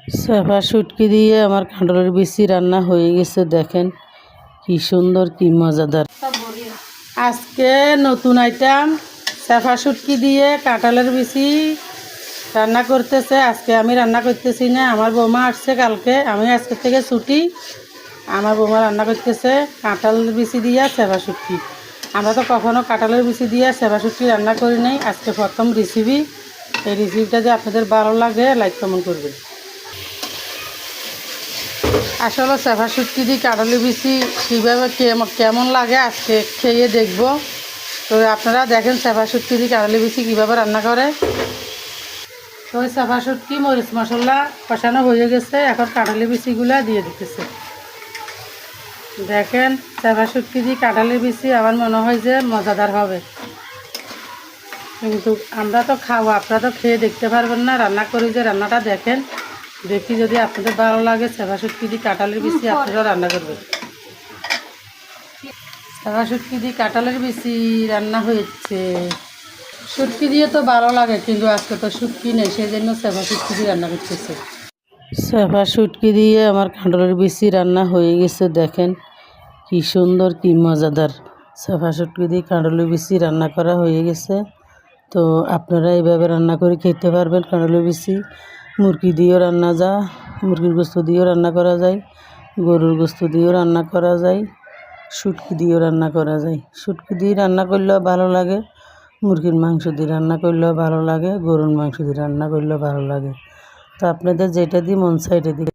চাপা শুটকি দিয়ে আমার কাঁঠালের বিচি রান্না হয়ে গেছে। দেখেন কি সুন্দর, কি মজাদার। আজকে নতুন আইটেম চাপা শুটকি দিয়ে কাঁঠালের বিচি রান্না করতেছে। আজকে আমি রান্না করতেছি না, আমার বৌমা আসছে কালকে, আমি আজকে থেকে ছুটি। আমার বৌমা রান্না করতেছে কাঁঠালের বিচি দিয়ে চাপা শুটকি। আমরা তো কখনো কাঁঠালের বিচি দিয়ে চাপা শুটকি রান্না করি নাই, আজকে প্রথম রেসিপি। এই রেসিপিটা যদি আপনাদের ভালো লাগে লাইক কমেন্ট করবেন। আসলে চাপা শুটকি দিয়ে কাঁঠালের বিচি কীভাবে কেমন লাগে আজকে খেয়ে দেখব। তো আপনারা দেখেন চাপা শুটকি দিয়ে কাঁঠালের বিচি কীভাবে রান্না করে। তো ওই চাপা শুটকি মরিচ মশলা কষানো হয়ে গেছে, এখন কাঁঠালের বিচিগুলা দিয়ে দিতেছে। দেখেন চাপা শুটকি দিয়ে কাঁঠালের বিচি আমার মনে হয় যে মজাদার হবে, কিন্তু আমরা তো খাবো, আপনারা তো খেয়ে দেখতে পারবেন না। রান্না করি যে রান্নাটা দেখেন, দেখি যদি আপনাদের ভালো লাগে চাপা শুটকি দিয়ে কাঁঠালের বিচি আপনারা রান্না করবেন। চাপা শুটকি দিয়ে কাঁঠালের বিচি রান্না হয়েছে। শুটকি দিয়ে তো ভালো লাগে, কিন্তু আজকে তো শুটকি নেই, সেই জন্য চাপা শুটকি দিয়ে রান্না করতেছে। চাপা শুটকি দিয়ে আমার কাঁঠালের বিচি রান্না হয়ে গেছে। দেখেন কি সুন্দর, কি মজাদার। চাপা শুটকি দিয়ে কাঁঠালের বিচি রান্না করা হয়ে গেছে। তো আপনারা এইভাবে রান্না করে খেতে পারবেন। কাঁঠালের বিচি মুরগি দিয়েও রান্না যায়, মুরগির গোস্ত দিয়েও রান্না করা যায়, গরুর গোস্ত দিয়েও রান্না করা যায়, শুটকি দিয়েও রান্না করা যায়। শুটকি দিয়ে রান্না করলেও ভালো লাগে, মুরগির মাংস দিয়ে রান্না করলেও ভালো লাগে, গরুর মাংস দিয়ে রান্না করলেও ভালো লাগে। তো আপনাদের যেটা দিয়ে মন চায় এটা দিয়ে